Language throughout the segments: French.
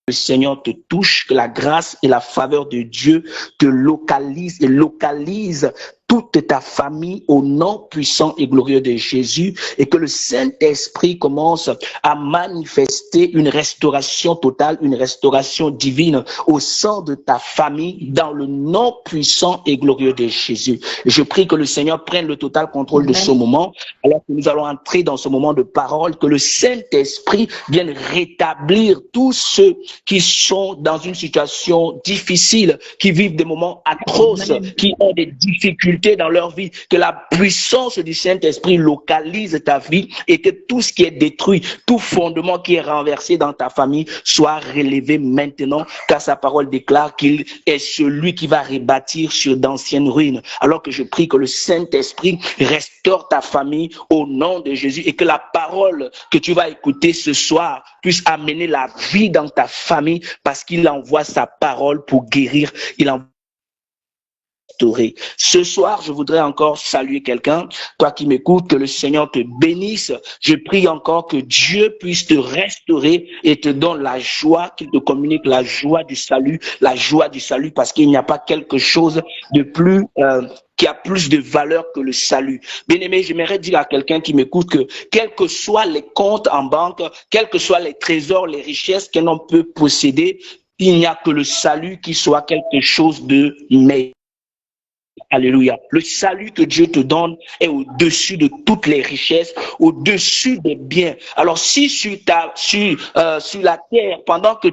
le Seigneur te touche, que la grâce et la faveur de Dieu te localise et localise toute ta famille au nom puissant et glorieux de Jésus, et que le Saint-Esprit commence à manifester une restauration totale, une restauration divine au sein de ta famille dans le nom puissant et glorieux de Jésus. Je prie que le Seigneur prenne le total contrôle de ce moment, alors que nous allons entrer dans ce moment de parole, que le Saint-Esprit vienne rétablir tous ceux qui sont dans une situation difficile, qui vivent des moments atroces, qui ont des difficultés dans leur vie, que la puissance du Saint-Esprit localise ta vie et que tout ce qui est détruit, tout fondement qui est renversé dans ta famille soit relevé maintenant, car sa parole déclare qu'il est celui qui va rebâtir sur d'anciennes ruines. Alors que je prie que le Saint-Esprit restaure ta famille au nom de Jésus et que la parole que tu vas écouter ce soir puisse amener la vie dans ta famille, parce qu'il envoie sa parole pour guérir, il envoie. Ce soir, je voudrais encore saluer quelqu'un, toi qui m'écoutes, que le Seigneur te bénisse. Je prie encore que Dieu puisse te restaurer et te donne la joie, qu'il te communique la joie du salut, parce qu'il n'y a pas quelque chose de plus qui a plus de valeur que le salut. Bien-aimé, j'aimerais dire à quelqu'un qui m'écoute que quels que soient les comptes en banque, quels que soient les trésors, les richesses qu'un homme peut posséder, il n'y a que le salut qui soit quelque chose de meilleur. Alléluia. Le salut que Dieu te donne est au-dessus de toutes les richesses, au-dessus des biens. Alors si sur la terre, pendant que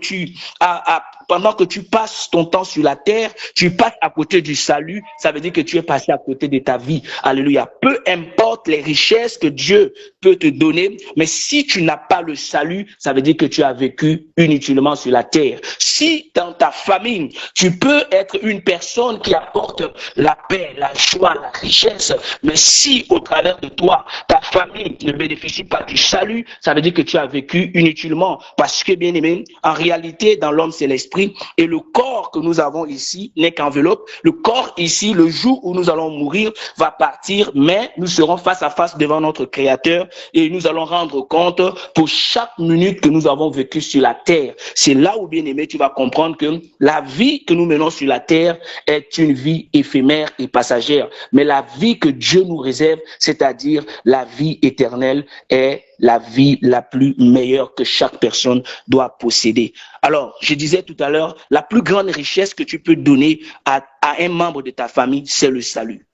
tu passes ton temps sur la terre, tu passes à côté du salut, ça veut dire que tu es passé à côté de ta vie. Alléluia. Peu importe les richesses que Dieu peut te donner, mais si tu n'as pas le salut, ça veut dire que tu as vécu inutilement sur la terre. Si dans ta famille, tu peux être une personne qui apporte la paix, la joie, la richesse, mais si au travers de toi, ta famille ne bénéficie pas du salut, ça veut dire que tu as vécu inutilement. Parce que, bien aimé, en réalité, dans l'homme, c'est l'esprit, et le corps que nous avons ici n'est qu'enveloppe. Le corps ici, le jour où nous allons mourir, va partir, mais nous serons face à face devant notre Créateur et nous allons rendre compte pour chaque minute que nous avons vécu sur la terre. C'est là où, bien aimé, tu vas comprendre que la vie que nous menons sur la terre est une vie éphémère et passagère, mais la vie que Dieu nous réserve, c'est-à-dire la vie éternelle, est la vie la plus meilleure que chaque personne doit posséder. Alors, je disais tout à l'heure, la plus grande richesse que tu peux donner à un membre de ta famille, c'est le salut.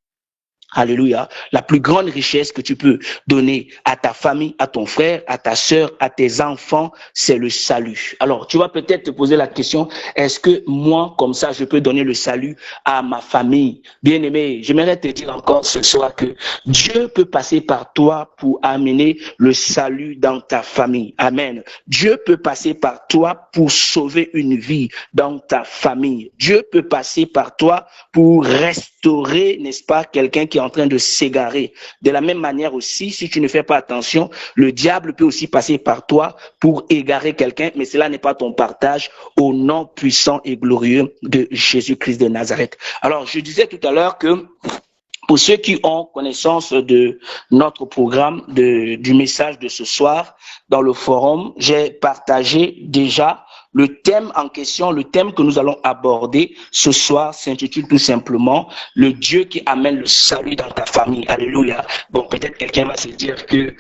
Alléluia. La plus grande richesse que tu peux donner à ta famille, à ton frère, à ta sœur, à tes enfants, c'est le salut. Alors, tu vas peut-être te poser la question, est-ce que moi, comme ça, je peux donner le salut à ma famille? Bien-aimé, j'aimerais te dire encore ce soir que Dieu peut passer par toi pour amener le salut dans ta famille. Amen. Dieu peut passer par toi pour sauver une vie dans ta famille. Dieu peut passer par toi pour restaurer, n'est-ce pas, quelqu'un qui est en train de s'égarer. De la même manière aussi, si tu ne fais pas attention, le diable peut aussi passer par toi pour égarer quelqu'un, mais cela n'est pas ton partage, au nom puissant et glorieux de Jésus-Christ de Nazareth. Alors, je disais tout à l'heure que pour ceux qui ont connaissance de notre programme, du message de ce soir, dans le forum, j'ai partagé déjà le thème en question, le thème que nous allons aborder ce soir s'intitule tout simplement « Le Dieu qui amène le salut dans ta famille ». Alléluia. Bon, peut-être quelqu'un va se dire que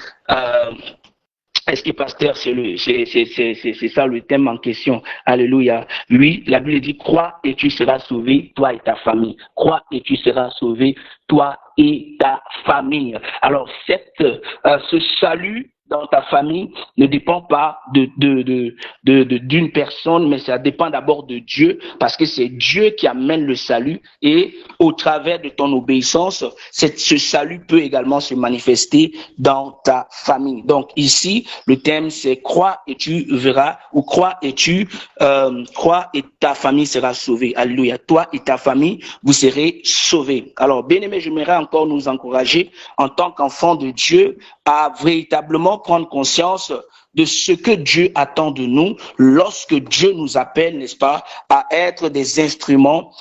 est-ce que pasteur, c'est ça le thème en question? Alléluia. Oui, la Bible dit, crois et tu seras sauvé, toi et ta famille. Crois et tu seras sauvé, toi et ta famille. Alors, ce salut dans ta famille ne dépend pas d'une personne, mais ça dépend d'abord de Dieu, parce que c'est Dieu qui amène le salut, et au travers de ton obéissance, ce salut peut également se manifester dans ta famille. Donc ici, le thème c'est crois et tu verras, ou crois et ta famille sera sauvée. Alléluia. Toi et ta famille, vous serez sauvés. Alors, bien aimé, j'aimerais encore nous encourager en tant qu'enfants de Dieu à véritablement prendre conscience de ce que Dieu attend de nous lorsque Dieu nous appelle, n'est-ce pas, à être des instruments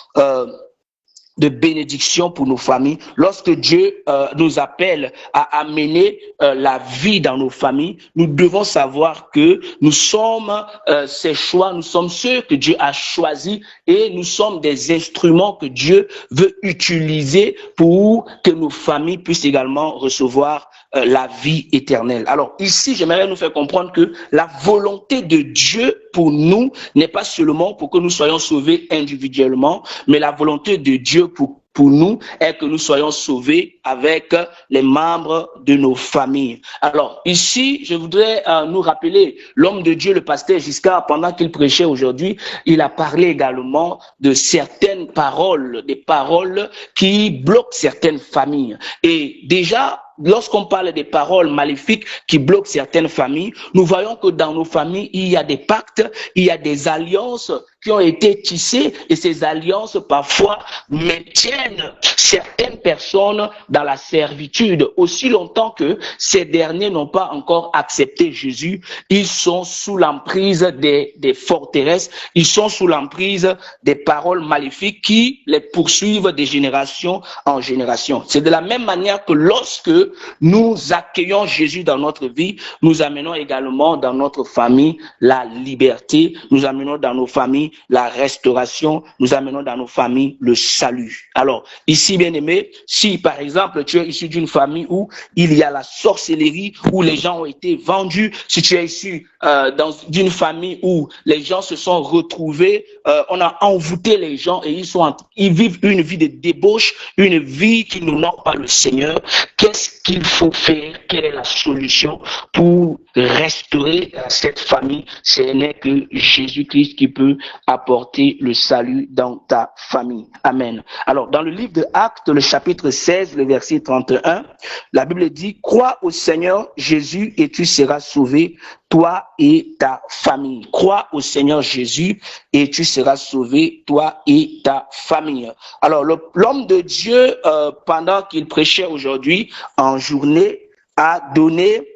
de bénédiction pour nos familles. Lorsque Dieu nous appelle à amener la vie dans nos familles, nous devons savoir que nous sommes ces choix, nous sommes ceux que Dieu a choisis et nous sommes des instruments que Dieu veut utiliser pour que nos familles puissent également recevoir la vie éternelle. Alors ici, j'aimerais nous faire comprendre que la volonté de Dieu pour nous n'est pas seulement pour que nous soyons sauvés individuellement, mais la volonté de Dieu pour nous est que nous soyons sauvés avec les membres de nos familles. Alors ici, je voudrais nous rappeler l'homme de Dieu, le pasteur Giscard, pendant qu'il prêchait aujourd'hui, il a parlé également de certaines paroles, des paroles qui bloquent certaines familles. Et déjà, lorsqu'on parle des paroles maléfiques qui bloquent certaines familles, nous voyons que dans nos familles, il y a des pactes, il y a des alliances qui ont été tissées et ces alliances parfois maintiennent certaines personnes dans la servitude. Aussi longtemps que ces derniers n'ont pas encore accepté Jésus, ils sont sous l'emprise des forteresses, ils sont sous l'emprise des paroles maléfiques qui les poursuivent de génération en génération. C'est de la même manière que lorsque nous accueillons Jésus dans notre vie, nous amenons également dans notre famille la liberté, nous amenons dans nos familles la restauration, nous amenons dans nos familles le salut. Alors, ici, bien aimé, si par exemple tu es issu d'une famille où il y a la sorcellerie, où les gens ont été vendus, si tu es issu d'une famille où les gens se sont retrouvés, on a envoûté les gens et ils vivent une vie de débauche, une vie qui n'honore pas le Seigneur, qu'est-ce qu'il faut faire? Quelle est la solution pour restaurer cette famille? Ce n'est que Jésus-Christ qui peut apporter le salut dans ta famille. Amen. Alors, dans le livre de Actes, le chapitre 16, le verset 31, la Bible dit « Crois au Seigneur Jésus et tu seras sauvé, toi et ta famille. » Crois au Seigneur Jésus et tu seras sauvé, toi et ta famille. Alors, l'homme de Dieu, pendant qu'il prêchait aujourd'hui en journée, a donné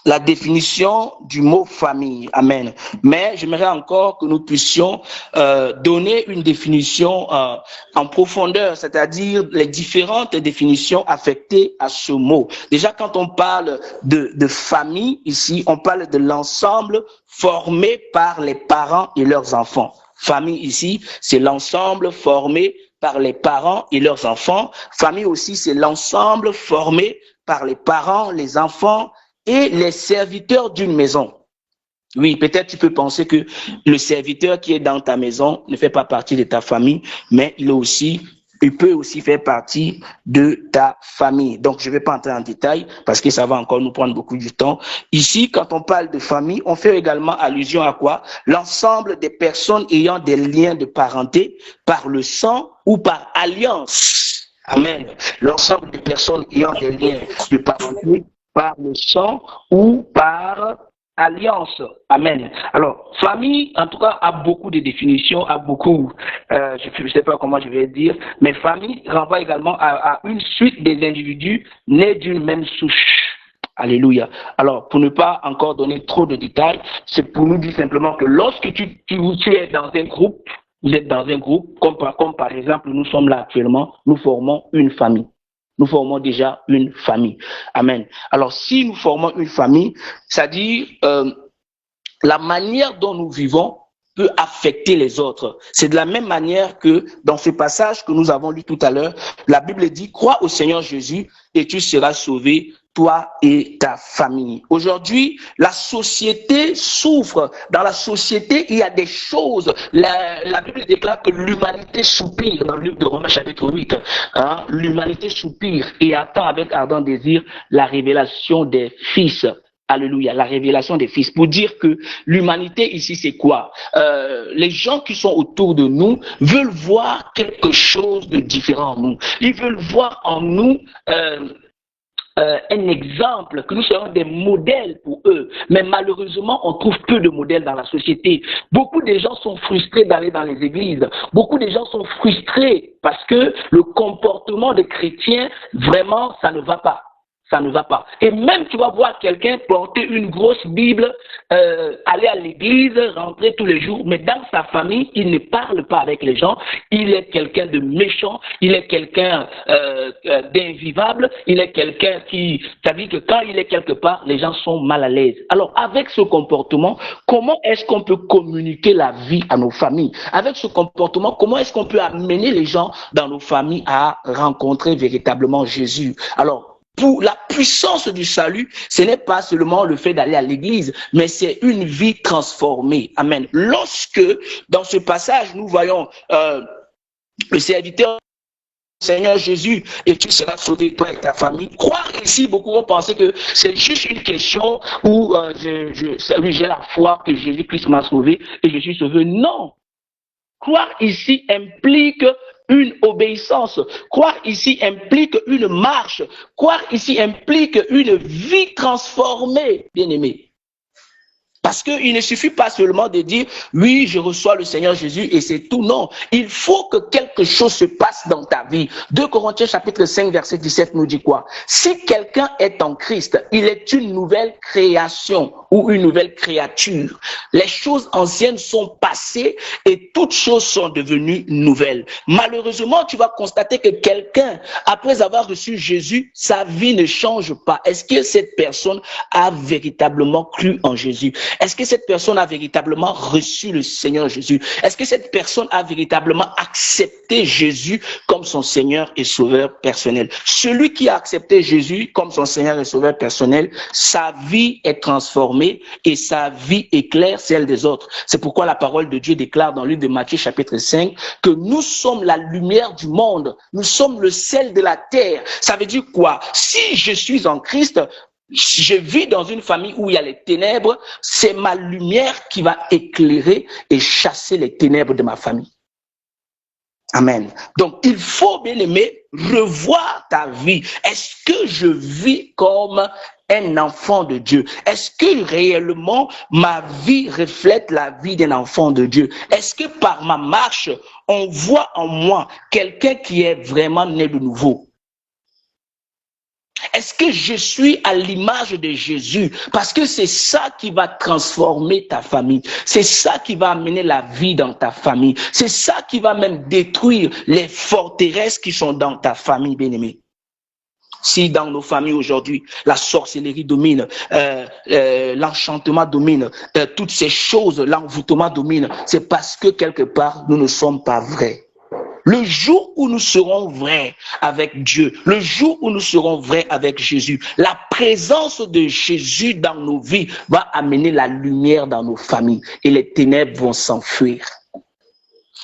la définition du mot famille. Amen. Mais j'aimerais encore que nous puissions donner une définition en profondeur, c'est-à-dire les différentes définitions affectées à ce mot. Déjà, quand on parle de famille, ici, on parle de l'ensemble formé par les parents et leurs enfants. Famille ici, c'est l'ensemble formé par les parents et leurs enfants. Famille aussi, c'est l'ensemble formé par les parents, les enfants et les serviteurs d'une maison. Oui, peut-être tu peux penser que le serviteur qui est dans ta maison ne fait pas partie de ta famille, mais il peut aussi faire partie de ta famille. Donc, je ne vais pas entrer en détail parce que ça va encore nous prendre beaucoup de temps. Ici, quand on parle de famille, on fait également allusion à quoi? L'ensemble des personnes ayant des liens de parenté par le sang ou par alliance. Amen. L'ensemble des personnes ayant des liens de parenté par le sang ou par alliance. Amen. Alors, famille, en tout cas, a beaucoup de définitions, je ne sais pas comment je vais dire, mais famille renvoie également à une suite des individus nés d'une même souche. Alléluia. Alors, pour ne pas encore donner trop de détails, c'est pour nous dire simplement que lorsque tu es dans un groupe, vous êtes dans un groupe, comme par exemple, nous sommes là actuellement, nous formons une famille. Nous formons déjà une famille. Amen. Alors, si nous formons une famille, c'est-à-dire la manière dont nous vivons peut affecter les autres. C'est de la même manière que dans ce passage que nous avons lu tout à l'heure, la Bible dit « Crois au Seigneur Jésus et tu seras sauvé, toi et ta famille. » Aujourd'hui, la société souffre. Dans la société, il y a des choses. La Bible déclare que l'humanité soupire dans le livre de Romains chapitre 8. L'humanité soupire et attend avec ardent désir la révélation des fils. Alléluia, la révélation des fils. Pour dire que l'humanité ici, c'est quoi? Les gens qui sont autour de nous veulent voir quelque chose de différent en nous. Ils veulent voir en nous un exemple, que nous soyons des modèles pour eux. Mais malheureusement, on trouve peu de modèles dans la société. Beaucoup de gens sont frustrés d'aller dans les églises. Beaucoup de gens sont frustrés parce que le comportement des chrétiens, vraiment, ça ne va pas. ça ne va pas. Et même tu vas voir quelqu'un porter une grosse Bible, aller à l'église, rentrer tous les jours, mais dans sa famille, il ne parle pas avec les gens, il est quelqu'un de méchant, il est quelqu'un d'invivable, il est quelqu'un qui, ça dit que quand il est quelque part, les gens sont mal à l'aise. Alors avec ce comportement, comment est-ce qu'on peut communiquer la vie à nos familles? Avec ce comportement, comment est-ce qu'on peut amener les gens dans nos familles à rencontrer véritablement Jésus? Alors, pour la puissance du salut, ce n'est pas seulement le fait d'aller à l'église, mais c'est une vie transformée. Amen. Lorsque, dans ce passage, nous voyons le serviteur Seigneur Jésus, et tu seras sauvé, toi et ta famille. Croire ici, beaucoup vont penser que c'est juste une question où j'ai la foi que Jésus-Christ m'a sauvé et je suis sauvé. Non. Croire ici implique une obéissance. Croire ici implique une marche. Croire ici implique une vie transformée, bien-aimé. Parce qu'il ne suffit pas seulement de dire « Oui, je reçois le Seigneur Jésus et c'est tout ». Non, il faut que quelque chose se passe dans ta vie. 2 Corinthiens chapitre 5 verset 17 nous dit quoi? Si quelqu'un est en Christ, il est une nouvelle création ou une nouvelle créature. Les choses anciennes sont passées et toutes choses sont devenues nouvelles. Malheureusement, tu vas constater que quelqu'un, après avoir reçu Jésus, sa vie ne change pas. Est-ce que cette personne a véritablement cru en Jésus? Est-ce que cette personne a véritablement reçu le Seigneur Jésus? Est-ce que cette personne a véritablement accepté Jésus comme son Seigneur et Sauveur personnel? Celui qui a accepté Jésus comme son Seigneur et Sauveur personnel, sa vie est transformée et sa vie éclaire celle des autres. C'est pourquoi la parole de Dieu déclare dans le livre de Matthieu chapitre 5 que nous sommes la lumière du monde. Nous sommes le sel de la terre. Ça veut dire quoi? Si je suis en Christ, je vis dans une famille où il y a les ténèbres, c'est ma lumière qui va éclairer et chasser les ténèbres de ma famille. Amen. Donc, il faut, bien aimé, revoir ta vie. Est-ce que je vis comme un enfant de Dieu? Est-ce que réellement ma vie reflète la vie d'un enfant de Dieu? Est-ce que par ma marche, on voit en moi quelqu'un qui est vraiment né de nouveau? Est-ce que je suis à l'image de Jésus? Parce que c'est ça qui va transformer ta famille. C'est ça qui va amener la vie dans ta famille. C'est ça qui va même détruire les forteresses qui sont dans ta famille, bien-aimée. Si dans nos familles aujourd'hui, la sorcellerie domine, l'enchantement domine, toutes ces choses, l'envoûtement domine, c'est parce que quelque part, nous ne sommes pas vrais. Le jour où nous serons vrais avec Dieu, le jour où nous serons vrais avec Jésus, la présence de Jésus dans nos vies va amener la lumière dans nos familles et les ténèbres vont s'enfuir.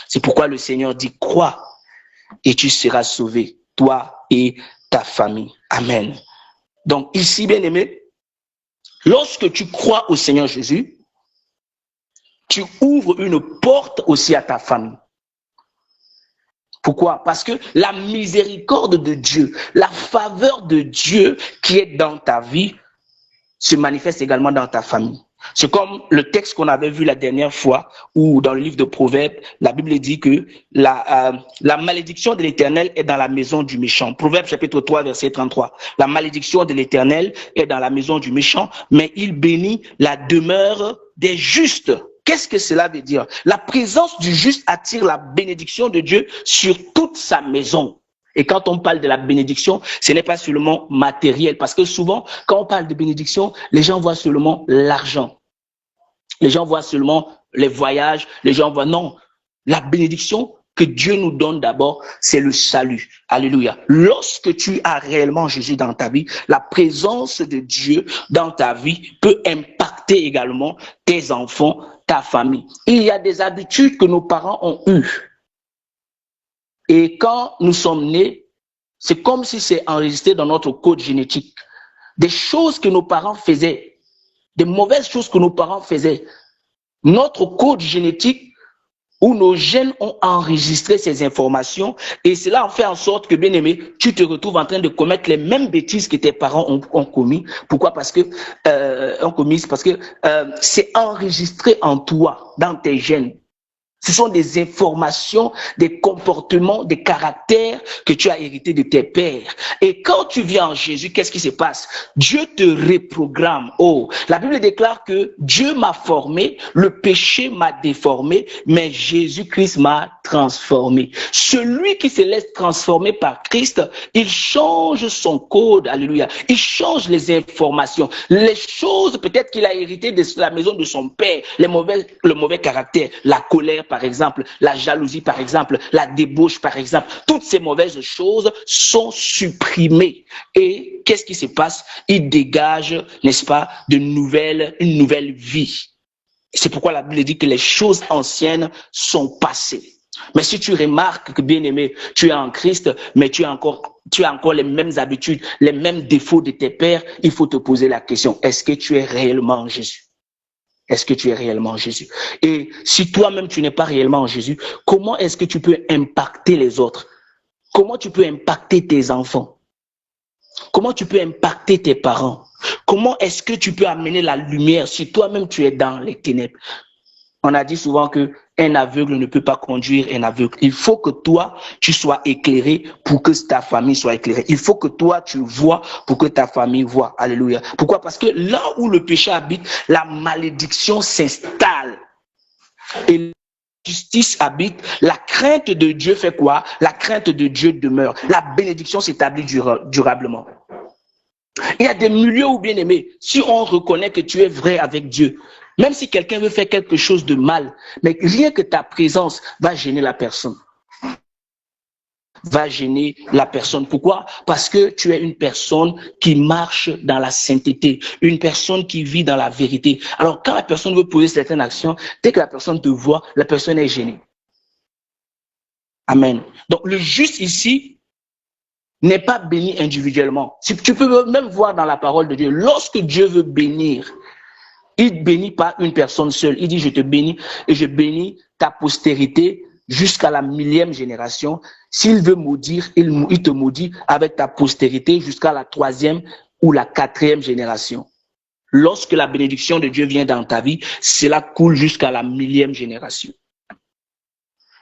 C'est pourquoi le Seigneur dit, crois et tu seras sauvé, toi et ta famille. Amen. Donc ici, bien-aimé, lorsque tu crois au Seigneur Jésus, tu ouvres une porte aussi à ta famille. Pourquoi? Parce que la miséricorde de Dieu, la faveur de Dieu qui est dans ta vie se manifeste également dans ta famille. C'est comme le texte qu'on avait vu la dernière fois où dans le livre de Proverbes, la Bible dit que la malédiction de l'Éternel est dans la maison du méchant. Proverbes chapitre 3 verset 33. La malédiction de l'Éternel est dans la maison du méchant, mais il bénit la demeure des justes. Qu'est-ce que cela veut dire? La présence du juste attire la bénédiction de Dieu sur toute sa maison. Et quand on parle de la bénédiction, ce n'est pas seulement matériel. Parce que souvent, quand on parle de bénédiction, les gens voient seulement l'argent. Les gens voient seulement les voyages. Les gens voient, non. La bénédiction que Dieu nous donne d'abord, c'est le salut. Alléluia. Lorsque tu as réellement Jésus dans ta vie, la présence de Dieu dans ta vie peut impacter également tes enfants, ta famille. Il y a des habitudes que nos parents ont eues. Et quand nous sommes nés, c'est comme si c'est enregistré dans notre code génétique. Des choses que nos parents faisaient, des mauvaises choses que nos parents faisaient. Notre code génétique où nos gènes ont enregistré ces informations et cela en fait en sorte que, bien aimé, tu te retrouves en train de commettre les mêmes bêtises que tes parents ont commis. Pourquoi? Parce que c'est enregistré en toi, dans tes gènes. Ce sont des informations, des comportements, des caractères que tu as hérités de tes pères. Et quand tu viens en Jésus, qu'est-ce qui se passe? Dieu te reprogramme. Oh, la Bible déclare que Dieu m'a formé, le péché m'a déformé, mais Jésus-Christ m'a transformé. Celui qui se laisse transformer par Christ, il change son code, alléluia. Il change les informations, les choses peut-être qu'il a héritées de la maison de son père, le mauvais caractère, la colère par exemple, la jalousie par exemple, la débauche par exemple. Toutes ces mauvaises choses sont supprimées. Et qu'est-ce qui se passe? Il dégage, n'est-ce pas, une nouvelle vie. C'est pourquoi la Bible dit que les choses anciennes sont passées. Mais si tu remarques que, bien aimé, tu es en Christ, mais tu as encore les mêmes habitudes, les mêmes défauts de tes pères, il faut te poser la question, est-ce que tu es réellement en Jésus? Est-ce que tu es réellement en Jésus? Et si toi-même tu n'es pas réellement en Jésus, comment est-ce que tu peux impacter les autres? Comment tu peux impacter tes enfants? Comment tu peux impacter tes parents? Comment est-ce que tu peux amener la lumière si toi-même tu es dans les ténèbres? On a dit souvent qu'un aveugle ne peut pas conduire un aveugle. Il faut que toi, tu sois éclairé pour que ta famille soit éclairée. Il faut que toi, tu vois pour que ta famille voit. Alléluia. Pourquoi? Parce que là où le péché habite, la malédiction s'installe. Et la justice habite. La crainte de Dieu fait quoi? La crainte de Dieu demeure. La bénédiction s'établit durablement. Il y a des milieux où, bien aimé, si on reconnaît que tu es vrai avec Dieu, même si quelqu'un veut faire quelque chose de mal, mais rien que ta présence va gêner la personne. Va gêner la personne. Pourquoi? Parce que tu es une personne qui marche dans la sainteté, une personne qui vit dans la vérité. Alors, quand la personne veut poser certaines actions, dès que la personne te voit, la personne est gênée. Amen. Donc, le juste ici n'est pas béni individuellement. Si tu peux même voir dans la parole de Dieu, lorsque Dieu veut bénir, il ne bénit pas une personne seule. Il dit, je te bénis et je bénis ta postérité jusqu'à la 1000e génération. S'il veut maudire, il te maudit avec ta postérité jusqu'à la 3e ou la 4e génération. Lorsque la bénédiction de Dieu vient dans ta vie, cela coule jusqu'à la 1000e génération.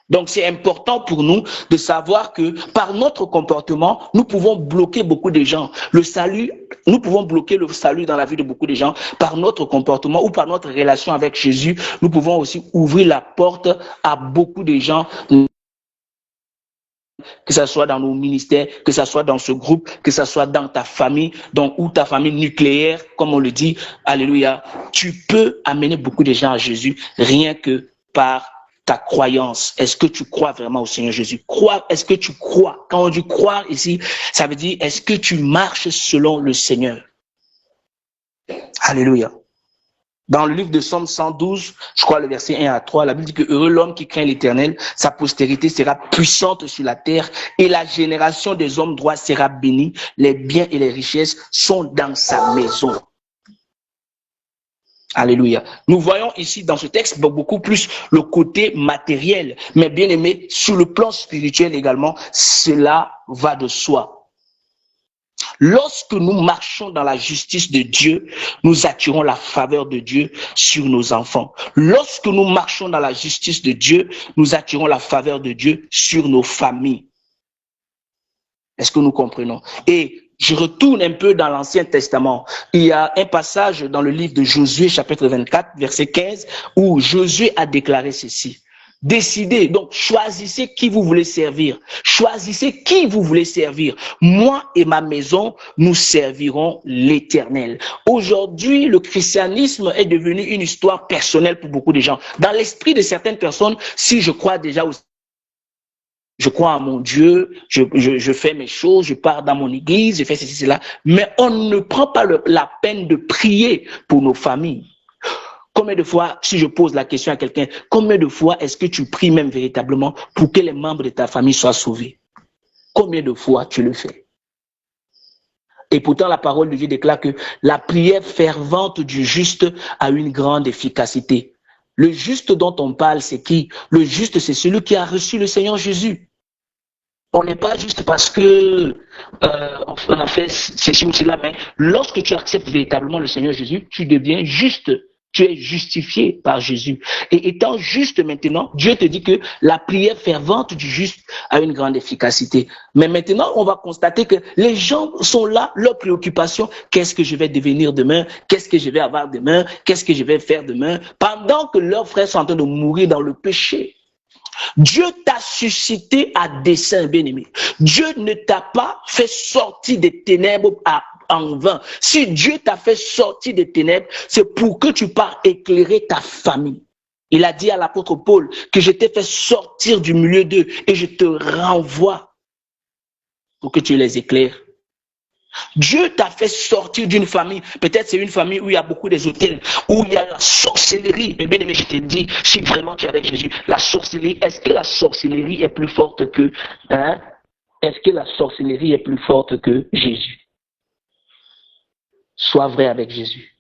Donc, c'est important pour nous de savoir que par notre comportement, nous pouvons bloquer beaucoup de gens. Le salut, nous pouvons bloquer le salut dans la vie de beaucoup de gens par notre comportement ou par notre relation avec Jésus. Nous pouvons aussi ouvrir la porte à beaucoup de gens, que ce soit dans nos ministères, que ce soit dans ce groupe, que ce soit dans ta famille, ou ta famille nucléaire, comme on le dit. Alléluia. Tu peux amener beaucoup de gens à Jésus rien que par ta croyance. Est-ce que tu crois vraiment au Seigneur Jésus? Est-ce que tu crois? Quand on dit croire ici, ça veut dire est-ce que tu marches selon le Seigneur? Alléluia. Dans le livre de Somme 112, je crois le verset 1 à 3, la Bible dit que heureux l'homme qui craint l'Éternel, sa postérité sera puissante sur la terre et la génération des hommes droits sera bénie. Les biens et les richesses sont dans sa maison. Alléluia. Nous voyons ici dans ce texte beaucoup plus le côté matériel, mais bien aimé, sur le plan spirituel également, cela va de soi. Lorsque nous marchons dans la justice de Dieu, nous attirons la faveur de Dieu sur nos enfants. Lorsque nous marchons dans la justice de Dieu, nous attirons la faveur de Dieu sur nos familles. Est-ce que nous comprenons? Et je retourne un peu dans l'Ancien Testament. Il y a un passage dans le livre de Josué, chapitre 24, verset 15, où Josué a déclaré ceci. Décidez, donc choisissez qui vous voulez servir. Choisissez qui vous voulez servir. Moi et ma maison, nous servirons l'Éternel. Aujourd'hui, le christianisme est devenu une histoire personnelle pour beaucoup de gens. Dans l'esprit de certaines personnes, si je crois déjà au je crois à mon Dieu, je fais mes choses, je pars dans mon église, je fais ceci, cela. Mais on ne prend pas la peine de prier pour nos familles. Combien de fois, si je pose la question à quelqu'un, combien de fois est-ce que tu pries même véritablement pour que les membres de ta famille soient sauvés? Combien de fois tu le fais? Et pourtant, la parole de Dieu déclare que la prière fervente du juste a une grande efficacité. Le juste dont on parle, c'est qui? Le juste, c'est celui qui a reçu le Seigneur Jésus. On n'est pas juste parce que on a fait ceci ou cela, mais lorsque tu acceptes véritablement le Seigneur Jésus, tu deviens juste. Tu es justifié par Jésus. Et étant juste maintenant, Dieu te dit que la prière fervente du juste a une grande efficacité. Mais maintenant, on va constater que les gens sont là, leur préoccupation, qu'est-ce que je vais devenir demain? Qu'est-ce que je vais avoir demain? Qu'est-ce que je vais faire demain? Pendant que leurs frères sont en train de mourir dans le péché. Dieu t'a suscité à dessein, bien-aimé. Dieu ne t'a pas fait sortir des ténèbres en vain. Si Dieu t'a fait sortir des ténèbres, c'est pour que tu puisses éclairer ta famille. Il a dit à l'apôtre Paul que je t'ai fait sortir du milieu d'eux et je te renvoie pour que tu les éclaires. Dieu t'a fait sortir d'une famille. Peut-être c'est une famille où il y a beaucoup d'ésotériques, où il y a la sorcellerie. Mais bien aimé, je te dis, si vraiment tu es avec Jésus, la sorcellerie, est-ce que la sorcellerie est plus forte que, est-ce que la sorcellerie est plus forte que Jésus? Sois vrai avec Jésus.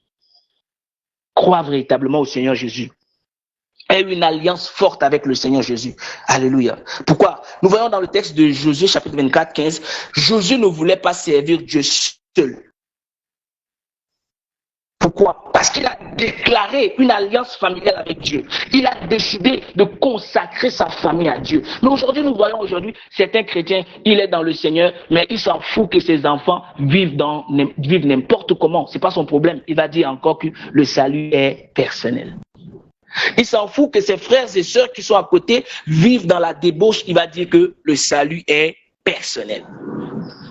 Crois véritablement au Seigneur Jésus. Aie une alliance forte avec le Seigneur Jésus. Alléluia. Pourquoi? Nous voyons dans le texte de Josué, chapitre 24, 15, Josué ne voulait pas servir Dieu seul. Pourquoi? Parce qu'il a déclaré une alliance familiale avec Dieu. Il a décidé de consacrer sa famille à Dieu. Mais aujourd'hui, nous voyons certains chrétiens, il est dans le Seigneur, mais il s'en fout que ses enfants vivent n'importe comment. C'est pas son problème. Il va dire encore que le salut est personnel. Il s'en fout que ses frères et sœurs qui sont à côté vivent dans la débauche. Il va dire que le salut est personnel.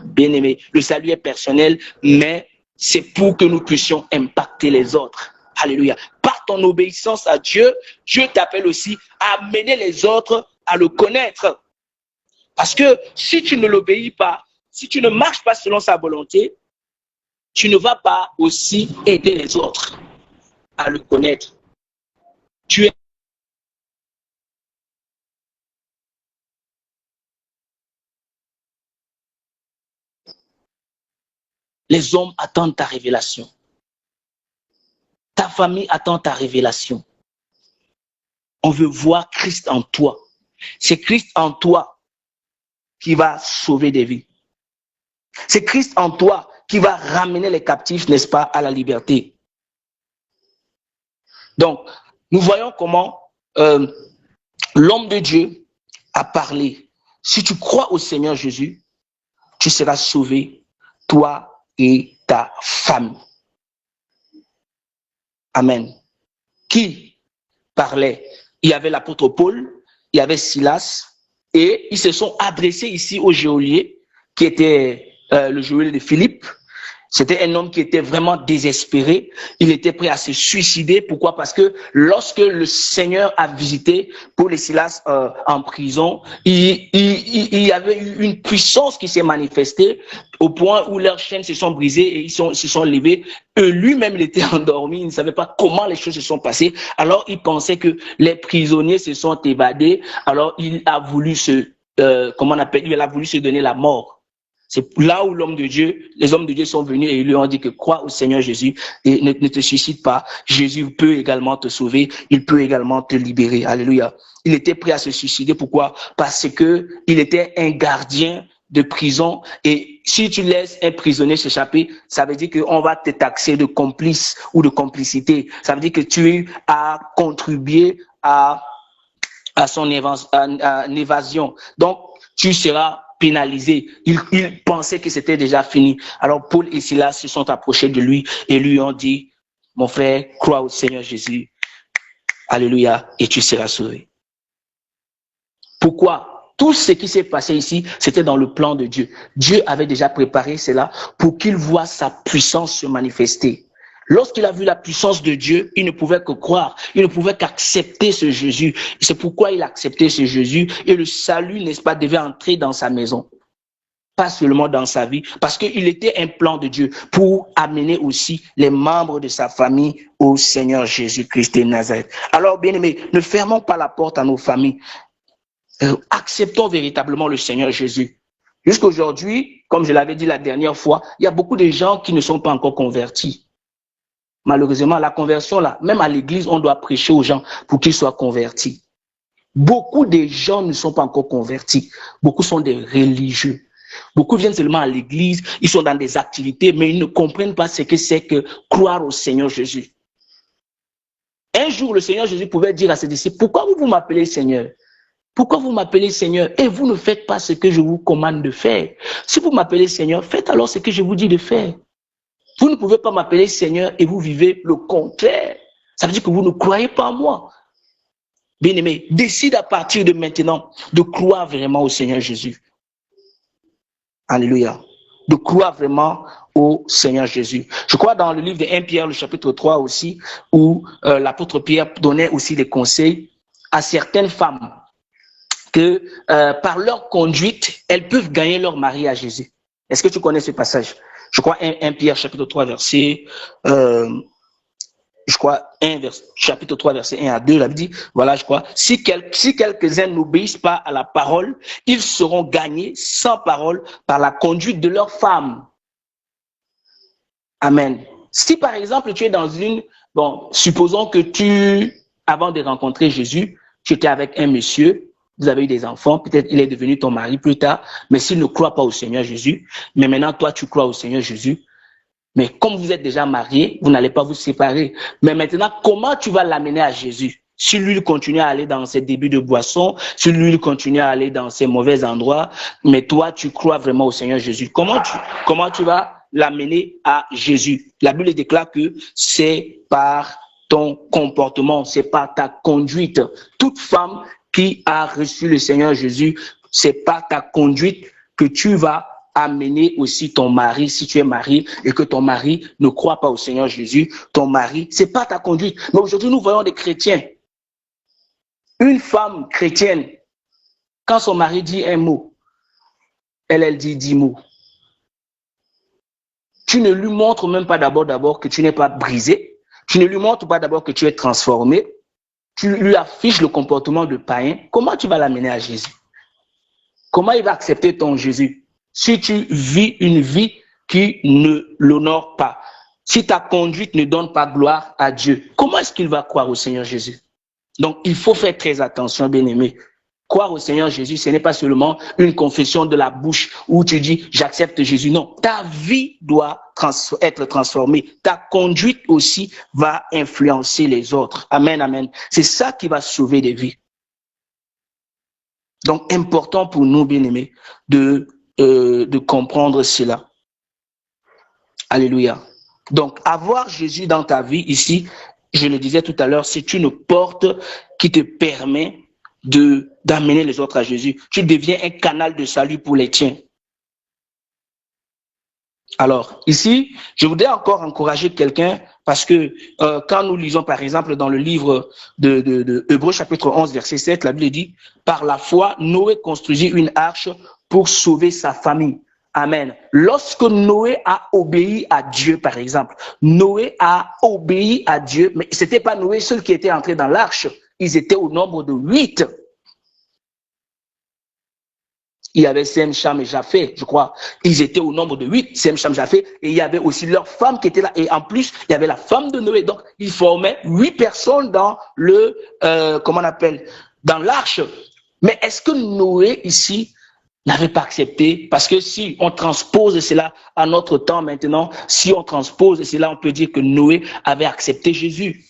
Bien aimé, le salut est personnel, mais c'est pour que nous puissions impacter les autres. Alléluia. Par ton obéissance à Dieu, Dieu t'appelle aussi à amener les autres à le connaître. Parce que si tu ne l'obéis pas, si tu ne marches pas selon sa volonté, tu ne vas pas aussi aider les autres à le connaître. Tu es les hommes attendent ta révélation. Ta famille attend ta révélation. On veut voir Christ en toi. C'est Christ en toi qui va sauver des vies. C'est Christ en toi qui va ramener les captifs, n'est-ce pas, à la liberté. Donc, nous voyons comment l'homme de Dieu a parlé. Si tu crois au Seigneur Jésus, tu seras sauvé, toi et ta famille. Amen. Qui parlait? Il y avait l'apôtre Paul, il y avait Silas, et ils se sont adressés ici au geôlier, qui était le geôlier de Philippe. C'était un homme qui était vraiment désespéré. Il était prêt à se suicider. Pourquoi? Parce que lorsque le Seigneur a visité Paul et Silas en prison, il y avait eu une puissance qui s'est manifestée au point où leurs chaînes se sont brisées et ils se sont levés. Lui-même, il était endormi. Il ne savait pas comment les choses se sont passées. Alors, il pensait que les prisonniers se sont évadés. Alors, il a voulu il a voulu se donner la mort. C'est là où les hommes de Dieu sont venus et ils lui ont dit que crois au Seigneur Jésus et ne te suicide pas. Jésus peut également te sauver, il peut également te libérer. Alléluia. Il était prêt à se suicider. Pourquoi? Parce que il était un gardien de prison et si tu laisses un prisonnier s'échapper, ça veut dire qu'on va te taxer de complice ou de complicité. Ça veut dire que tu as contribué à son évasion. Donc, tu seras pénalisé. Il pensait que c'était déjà fini. Alors Paul et Silas se sont approchés de lui et lui ont dit, mon frère, crois au Seigneur Jésus. Alléluia, et tu seras sauvé. Pourquoi? Tout ce qui s'est passé ici, c'était dans le plan de Dieu. Dieu avait déjà préparé cela pour qu'il voie sa puissance se manifester. Lorsqu'il a vu la puissance de Dieu, il ne pouvait que croire, il ne pouvait qu'accepter ce Jésus. C'est pourquoi il a accepté ce Jésus et le salut, n'est-ce pas, devait entrer dans sa maison. Pas seulement dans sa vie, parce qu'il était un plan de Dieu pour amener aussi les membres de sa famille au Seigneur Jésus-Christ de Nazareth. Alors, bien-aimés, ne fermons pas la porte à nos familles. Acceptons véritablement le Seigneur Jésus. Jusqu'aujourd'hui, comme je l'avais dit la dernière fois, il y a beaucoup de gens qui ne sont pas encore convertis. Malheureusement, la conversion, là, même à l'église, on doit prêcher aux gens pour qu'ils soient convertis. Beaucoup de gens ne sont pas encore convertis. Beaucoup sont des religieux. Beaucoup viennent seulement à l'église, ils sont dans des activités, mais ils ne comprennent pas ce que c'est que croire au Seigneur Jésus. Un jour, le Seigneur Jésus pouvait dire à ses disciples, pourquoi vous m'appelez Seigneur? Pourquoi vous m'appelez Seigneur et vous ne faites pas ce que je vous commande de faire? Si vous m'appelez Seigneur, faites alors ce que je vous dis de faire. Vous ne pouvez pas m'appeler Seigneur et vous vivez le contraire. Ça veut dire que vous ne croyez pas en moi. Bien-aimé, décide à partir de maintenant de croire vraiment au Seigneur Jésus. Alléluia. De croire vraiment au Seigneur Jésus. Je crois dans le livre de 1 Pierre, le chapitre 3 aussi, où l'apôtre Pierre donnait aussi des conseils à certaines femmes que par leur conduite, elles peuvent gagner leur mari à Jésus. Est-ce que tu connais ce passage? Je crois 1 Pierre, chapitre 3, verset... chapitre 3, verset 1 à 2, là, il dit, voilà, je crois, si quelques-uns n'obéissent pas à la parole, ils seront gagnés sans parole par la conduite de leurs femmes. Amen. Si par exemple tu es dans supposons que avant de rencontrer Jésus, tu étais avec un monsieur, vous avez eu des enfants, peut-être il est devenu ton mari plus tard, mais s'il ne croit pas au Seigneur Jésus, mais maintenant toi tu crois au Seigneur Jésus, mais comme vous êtes déjà mariés, vous n'allez pas vous séparer. Mais maintenant, comment tu vas l'amener à Jésus? Si lui continue à aller dans ses débuts de boisson, si lui continue à aller dans ses mauvais endroits, mais toi, tu crois vraiment au Seigneur Jésus. Comment tu vas l'amener à Jésus? La Bible déclare que c'est par ton comportement, c'est par ta conduite. Toute femme qui a reçu le Seigneur Jésus, c'est par ta conduite que tu vas amener aussi ton mari, si tu es marié et que ton mari ne croit pas au Seigneur Jésus, ton mari, c'est pas ta conduite. Mais aujourd'hui, nous voyons des chrétiens. Une femme chrétienne, quand son mari dit un mot, elle dit 10 mots. Tu ne lui montres même pas d'abord que tu n'es pas brisé. Tu ne lui montres pas d'abord que tu es transformé. Tu lui affiches le comportement de païen. Comment tu vas l'amener à Jésus? Comment il va accepter ton Jésus? Si tu vis une vie qui ne l'honore pas, si ta conduite ne donne pas gloire à Dieu, comment est-ce qu'il va croire au Seigneur Jésus? Donc, il faut faire très attention, bien-aimé. Croire au Seigneur Jésus, ce n'est pas seulement une confession de la bouche où tu dis « j'accepte Jésus ». Non, ta vie doit être transformée. Ta conduite aussi va influencer les autres. Amen, amen. C'est ça qui va sauver des vies. Donc, important pour nous, bien-aimés, de comprendre cela. Alléluia. Donc, avoir Jésus dans ta vie ici, je le disais tout à l'heure, c'est une porte qui te permet d'amener les autres à Jésus. Tu deviens un canal de salut pour les tiens. Alors, ici, je voudrais encore encourager quelqu'un parce que quand nous lisons, par exemple, dans le livre de Hébreux, chapitre 11, verset 7, la Bible dit « Par la foi, Noé construisit une arche pour sauver sa famille. » Amen. Lorsque Noé a obéi à Dieu, par exemple, Noé a obéi à Dieu, mais ce n'était pas Noé seul qui était entré dans l'arche. Ils étaient au nombre de 8. Il y avait Sem, Cham et Japheth, je crois. Ils étaient au nombre de 8, Sem, Cham, Japheth. Et il y avait aussi leur femme qui était là. Et en plus, il y avait la femme de Noé. Donc, ils formaient 8 personnes dans dans l'arche. Mais est-ce que Noé, ici, n'avait pas accepté? Parce que si on transpose cela à notre temps maintenant, si on transpose cela, on peut dire que Noé avait accepté Jésus.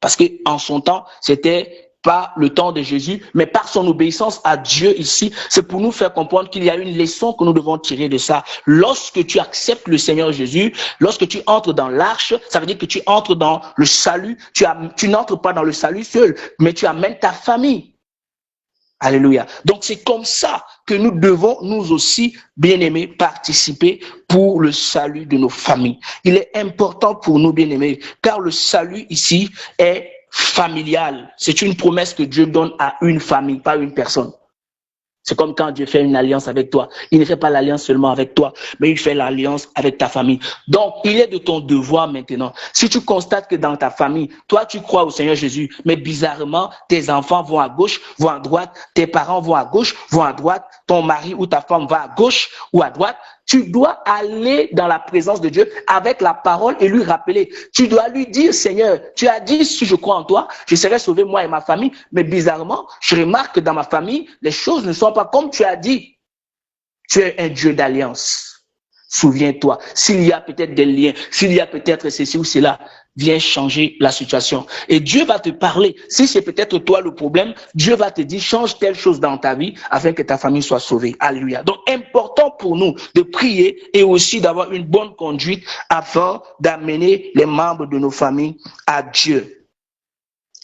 Parce que en son temps, c'était pas le temps de Jésus, mais par son obéissance à Dieu ici, c'est pour nous faire comprendre qu'il y a une leçon que nous devons tirer de ça. Lorsque tu acceptes le Seigneur Jésus, lorsque tu entres dans l'arche, ça veut dire que tu entres dans le salut. Tu n'entres pas dans le salut seul, mais tu amènes ta famille. Alléluia. Donc c'est comme ça que nous devons, nous aussi, bien-aimés, participer pour le salut de nos familles. Il est important pour nous, bien-aimés, car le salut ici est familial. C'est une promesse que Dieu donne à une famille, pas à une personne. C'est comme quand Dieu fait une alliance avec toi. Il ne fait pas l'alliance seulement avec toi, mais il fait l'alliance avec ta famille. Donc, il est de ton devoir maintenant. Si tu constates que dans ta famille, toi, tu crois au Seigneur Jésus, mais bizarrement, tes enfants vont à gauche, vont à droite, tes parents vont à gauche, vont à droite, ton mari ou ta femme va à gauche ou à droite, tu dois aller dans la présence de Dieu avec la parole et lui rappeler. Tu dois lui dire, Seigneur, tu as dit, si je crois en toi, je serai sauvé moi et ma famille. Mais bizarrement, je remarque que dans ma famille, les choses ne sont pas comme tu as dit. Tu es un Dieu d'alliance. souviens-toi. S'il y a peut-être des liens, s'il y a peut-être ceci ou cela, viens changer la situation. Et Dieu va te parler. Si c'est peut-être toi le problème, Dieu va te dire, change telle chose dans ta vie afin que ta famille soit sauvée. Alléluia. Donc, important pour nous de prier et aussi d'avoir une bonne conduite afin d'amener les membres de nos familles à Dieu.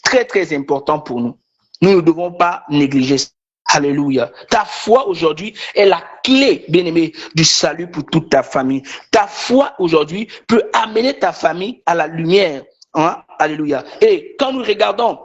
Très, très important pour nous. Nous ne devons pas négliger ça. Alléluia. Ta foi aujourd'hui est la clé, bien-aimé, du salut pour toute ta famille. Ta foi aujourd'hui peut amener ta famille à la lumière. Hein? Alléluia. Et quand nous regardons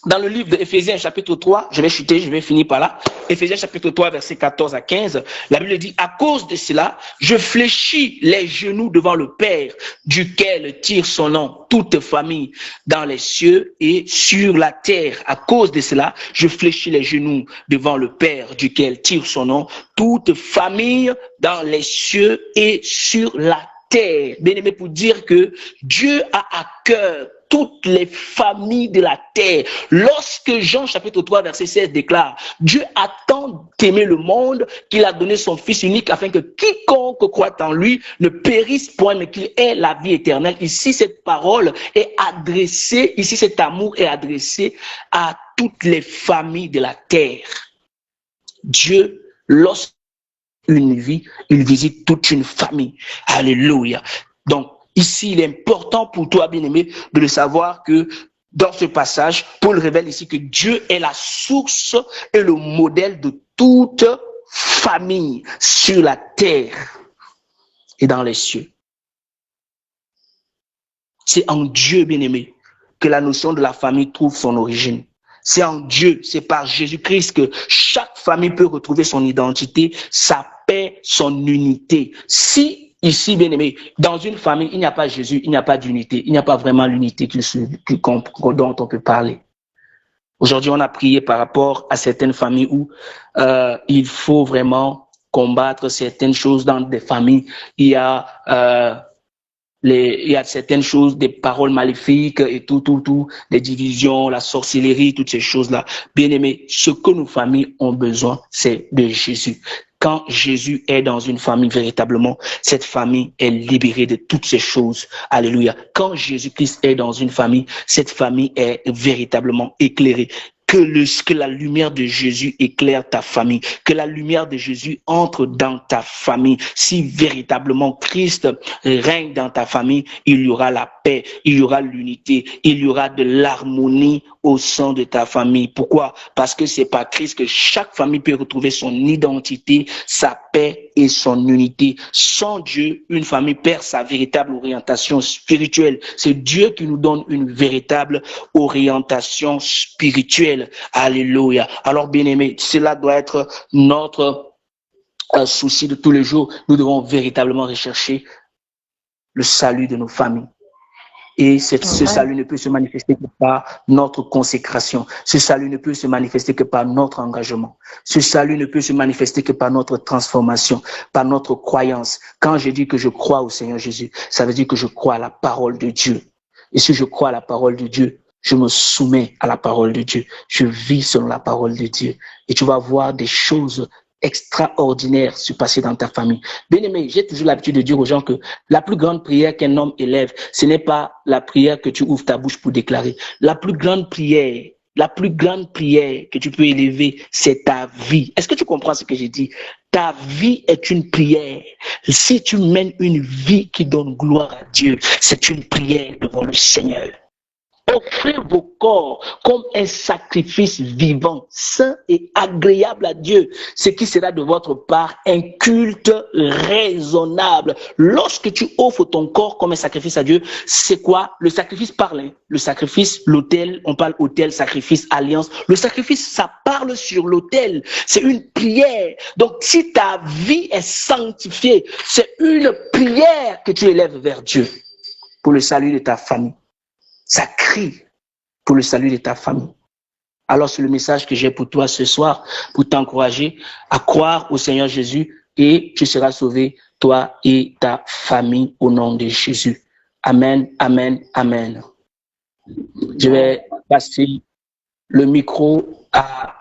dans le livre d'Éphésiens chapitre 3, je vais chuter, je vais finir par là. Éphésiens chapitre 3, versets 14 à 15, la Bible dit, à cause de cela, je fléchis les genoux devant le Père, duquel tire son nom toute famille dans les cieux et sur la terre. À cause de cela, je fléchis les genoux devant le Père, duquel tire son nom toute famille dans les cieux et sur la terre. Bien aimé, pour dire que Dieu a à cœur toutes les familles de la terre. Lorsque Jean chapitre 3 verset 16 déclare, Dieu a tant aimé le monde qu'il a donné son Fils unique afin que quiconque croit en lui ne périsse point mais qu'il ait la vie éternelle. Ici, cette parole est adressée, ici cet amour est adressé à toutes les familles de la terre. Dieu, lorsqu'une vie, il visite toute une famille. Alléluia. Donc, ici, il est important pour toi, bien-aimé, de le savoir que dans ce passage, Paul révèle ici que Dieu est la source et le modèle de toute famille sur la terre et dans les cieux. C'est en Dieu, bien-aimé, que la notion de la famille trouve son origine. C'est en Dieu, c'est par Jésus-Christ que chaque famille peut retrouver son identité, sa paix, son unité. Si ici, bien-aimé, dans une famille, il n'y a pas Jésus, il n'y a pas d'unité, il n'y a pas vraiment l'unité dont on peut parler. Aujourd'hui, on a prié par rapport à certaines familles où il faut vraiment combattre certaines choses dans des familles. Il y a certaines choses, des paroles maléfiques et tout, des divisions, la sorcellerie, toutes ces choses-là. Bien-aimés, ce que nos familles ont besoin, c'est de Jésus. Quand Jésus est dans une famille véritablement, cette famille est libérée de toutes ces choses. Alléluia. Quand Jésus-Christ est dans une famille, cette famille est véritablement éclairée. Que la lumière de Jésus éclaire ta famille, que la lumière de Jésus entre dans ta famille. Si véritablement Christ règne dans ta famille, il y aura la paix, il y aura l'unité, il y aura de l'harmonie au sein de ta famille. Pourquoi? Parce que c'est par Christ que chaque famille peut retrouver son identité, sa paix et son unité. Sans Dieu, une famille perd sa véritable orientation spirituelle. C'est Dieu qui nous donne une véritable orientation spirituelle. Alléluia. Alors, bien-aimés, cela doit être notre souci de tous les jours. Nous devons véritablement rechercher le salut de nos familles. Et ce salut ne peut se manifester que par notre consécration. Ce salut ne peut se manifester que par notre engagement. Ce salut ne peut se manifester que par notre transformation, par notre croyance. Quand je dis que je crois au Seigneur Jésus, ça veut dire que je crois à la parole de Dieu. Et si je crois à la parole de Dieu, je me soumets à la parole de Dieu. Je vis selon la parole de Dieu. Et tu vas voir des choses extraordinaire se passer dans ta famille. Bien-aimé, j'ai toujours l'habitude de dire aux gens que la plus grande prière qu'un homme élève, ce n'est pas la prière que tu ouvres ta bouche pour déclarer. La plus grande prière que tu peux élever, c'est ta vie. Est-ce que tu comprends ce que j'ai dit? Ta vie est une prière. Si tu mènes une vie qui donne gloire à Dieu, c'est une prière devant le Seigneur. Offrez vos corps comme un sacrifice vivant, saint et agréable à Dieu, ce qui sera de votre part un culte raisonnable. Lorsque tu offres ton corps comme un sacrifice à Dieu, c'est quoi? Le sacrifice parle. Le sacrifice, l'autel, on parle autel, sacrifice, alliance. Le sacrifice, ça parle sur l'autel. C'est une prière. Donc, si ta vie est sanctifiée, c'est une prière que tu élèves vers Dieu pour le salut de ta famille. Ça crie pour le salut de ta famille. Alors, c'est le message que j'ai pour toi ce soir, pour t'encourager à croire au Seigneur Jésus et tu seras sauvé, toi et ta famille, au nom de Jésus. Amen, amen, amen. Je vais passer le micro à